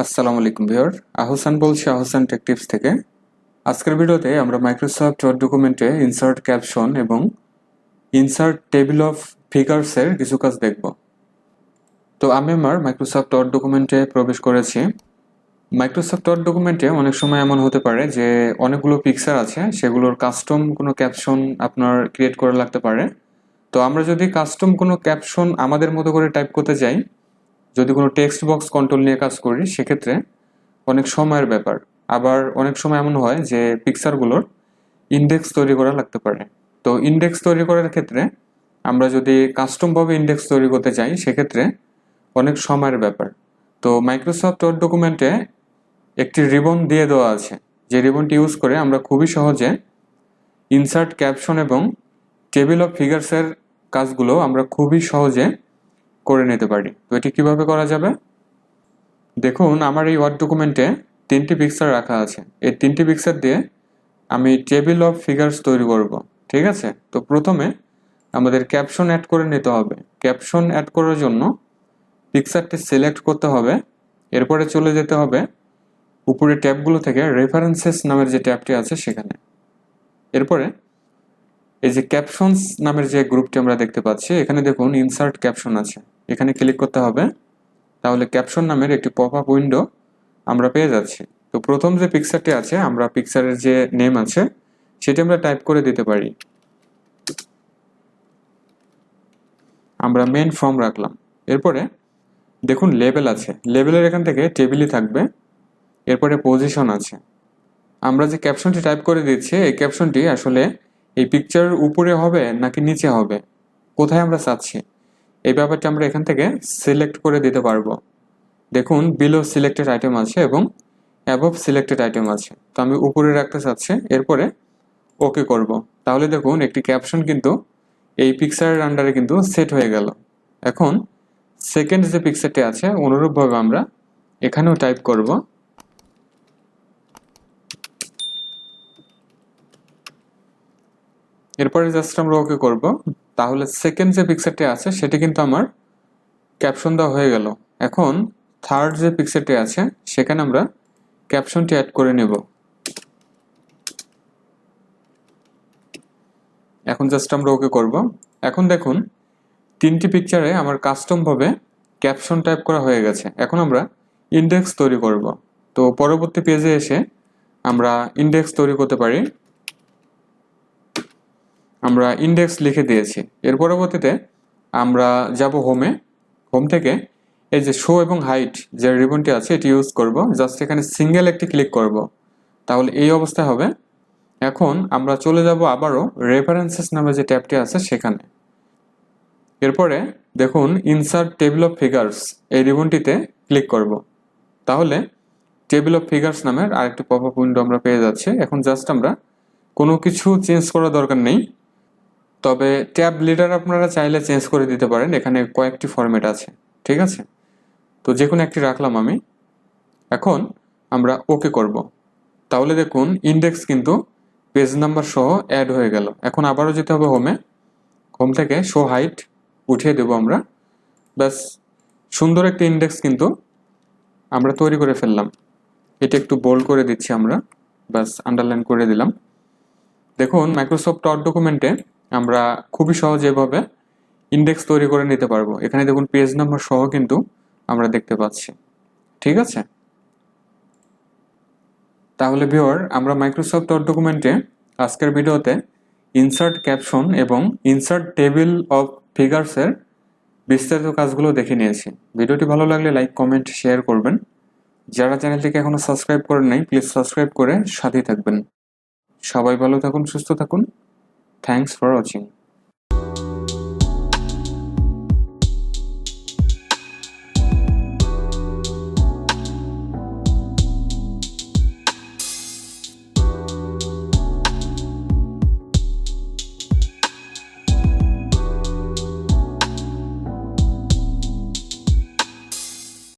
আসসালামু আলাইকুম ভিউয়ার, আহসান বলছি আহসান টেক টিপস থেকে। আজকের ভিডিওতে আমরা মাইক্রোসফট ওয়ার্ড ডকুমেন্টে ইনসার্ট ক্যাপশন এবং ইনসার্ট টেবিল অফ ফিগারসের কিছু কাজ দেখব। তো আমি আমার মাইক্রোসফট ওয়ার্ড ডকুমেন্টে প্রবেশ করেছি। মাইক্রোসফট ওয়ার্ড ডকুমেন্টে অনেক সময় এমন হতে পারে যে অনেকগুলো পিকচার আছে, সেগুলোর কাস্টম কোনো ক্যাপশন আপনার ক্রিয়েট করা লাগতে পারে। তো আমরা যদি কাস্টম কোনো ক্যাপশন আমাদের মতো করে টাইপ করতে যাই, যদি কোনো টেক্সট বক্স কন্ট্রোল নিয়ে কাজ করি, সেক্ষেত্রে অনেক সময়ের ব্যাপার। আবার অনেক সময় এমন হয় যে পিকচারগুলোর ইন্ডেক্স তৈরি করা লাগতে পারে। তো ইন্ডেক্স তৈরি করার ক্ষেত্রে আমরা যদি কাস্টমভাবে ইন্ডেক্স তৈরি করতে চাই, সেক্ষেত্রে অনেক সময়ের ব্যাপার। তো মাইক্রোসফট ওয়ার্ড ডকুমেন্টে একটি রিবন দিয়ে দেওয়া আছে, যে রিবনটি ইউজ করে আমরা খুবই সহজে ইনসার্ট ক্যাপশন এবং টেবিল অফ ফিগারসের কাজগুলো আমরা খুবই সহজে করে নিতে পারি। তো এটি কিভাবে করা যাবে দেখুন। আমার এই ওয়ার্ড ডকুমেন্টে 3টি পিকচার রাখা আছে। এই 3টি পিকচার দিয়ে আমি টেবিল অফ ফিগারস তৈরি করব, ঠিক আছে। তো প্রথমে আমাদের ক্যাপশন অ্যাড করে নিতে হবে। ক্যাপশন অ্যাড করার জন্য পিকচারটি সিলেক্ট করতে হবে, এরপরে চলে যেতে হবে উপরে ট্যাবগুলো থেকে রেফারেন্সেস নামের যে ট্যাবটি আছে সেখানে। এরপরে এই যে ক্যাপশনস নামের যে গ্রুপটি আমরা দেখতে পাচ্ছি, এখানে দেখুন ইনসার্ট ক্যাপশন আছে, এখানে ক্লিক করতে হবে। তাহলে ক্যাপশন নামের একটি পপ আপ উইন্ডো আমরা পেয়ে যাচ্ছি। তো প্রথম যে পিকচারটি আছে, আমরা পিকচারের যে নেম আছে সেটি আমরা টাইপ করে দিতে পারি। আমরা মেন ফর্ম রাখলাম। এরপরে দেখুন লেবেল আছে, লেবেলের এখান থেকে টেবিলই থাকবে। এরপরে পজিশন আছে। আমরা যে ক্যাপশনটি টাইপ করে দিচ্ছি, এই ক্যাপশনটি আসলে এই পিকচারের উপরে হবে নাকি নিচে হবে, কোথায় আমরা চাচ্ছি, এই ব্যাপারটা আমরা এখান থেকে সিলেক্ট করে দিতে পারবো। দেখুন বিলো সিলেক্টেড আইটেম আছে এবং অ্যাবভ সিলেক্টেড আইটেম আছে। তো আমি উপরে রাখতে চাচ্ছি, এরপরে ওকে করব। তাহলে দেখুন একটি ক্যাপশন কিন্তু এই পিকচারের আন্ডারে কিন্তু সেট হয়ে গেল। এখন সেকেন্ড যে পিকচারটি আছে, অনুরূপভাবে আমরা এখানেও টাইপ করব। এরপরে জাস্ট আমরা ওকে করব। তাহলে সেকেন্ড যে পিকচারটি আছে সেটি কিন্তু আমার ক্যাপশন দেওয়া হয়ে গেল। এখন থার্ড যে পিকচারটি আছে সেখানে আমরা ক্যাপশনটি অ্যাড করে নেব। এখন জাস্ট আমরা ওকে করব। এখন দেখুন 3টি পিকচারে আমার কাস্টম ভাবে ক্যাপশন টাইপ করা হয়ে গেছে। এখন আমরা ইন্ডেক্স তৈরি করব। তো পরবর্তী পেজে এসে আমরা ইন্ডেক্স তৈরি করতে পারি। আমরা ইন্ডেক্স লিখে দিয়েছি। এর পরবর্তীতে আমরা যাব হোমে। হোম থেকে এই যে শো এবং হাইট যে রিবনটি আছে এটি ইউজ করব। জাস্ট এখানে সিঙ্গেল একটি ক্লিক করব, তাহলে এই অবস্থায় হবে। এখন আমরা চলে যাব আবারও রেফারেন্সেস নামে যে ট্যাবটি আছে সেখানে। এরপরে দেখুন ইনসার্ট টেবিল অফ ফিগার্স এই রিবনটিতে ক্লিক করব। তাহলে টেবিল অফ ফিগার্স নামের আরেকটি পপ আপ উইন্ডো আমরা পেয়ে যাচ্ছি। এখন জাস্ট আমরা কোনো কিছু চেঞ্জ করার দরকার নেই, তবে ট্যাব লিডার আপনারা চাইলে চেঞ্জ করে দিতে পারেন। এখানে কয়েকটি ফরম্যাট আছে, ঠিক আছে। তো যে কোনো একটি রাখলাম আমি। এখন আমরা ওকে করব। তাহলে দেখুন ইন্ডেক্স কিন্তু পেজ নাম্বার সহ অ্যাড হয়ে গেল। এখন আবারও যেতে হবে হোমে। হোম থেকে শো হাইট উঠিয়ে দেবো আমরা। ব্যাস, সুন্দর একটি ইন্ডেক্স কিন্তু আমরা তৈরি করে ফেললাম। এটা একটু বোল্ড করে দিচ্ছি আমরা, ব্যাস আন্ডারলাইন করে দিলাম। দেখুন মাইক্রোসফট ওয়ার্ড ডকুমেন্টে আমরা খুবই সহজে এভাবে ইন্ডেক্স তৈরি করে নিতে পারবো। এখানে দেখুন পেজ নাম্বার সহ কিন্তু আমরা দেখতে পাচ্ছি, ঠিক আছে। তাহলে ভিউয়ার, আমরা মাইক্রোসফট ওয়ার্ড ডকুমেন্টে আজকের ভিডিওতে ইনসার্ট ক্যাপশন এবং ইনসার্ট টেবিল অফ ফিগারসের বিস্তারিত কাজগুলো দেখে নিয়েছি। ভিডিওটি ভালো লাগলে লাইক, কমেন্ট, শেয়ার করবেন। যারা চ্যানেলটিকে এখনো সাবস্ক্রাইব করেন নাই, প্লিজ সাবস্ক্রাইব করে সাথেই থাকবেন। সবাই ভালো থাকুন, সুস্থ থাকুন। Thanks for watching.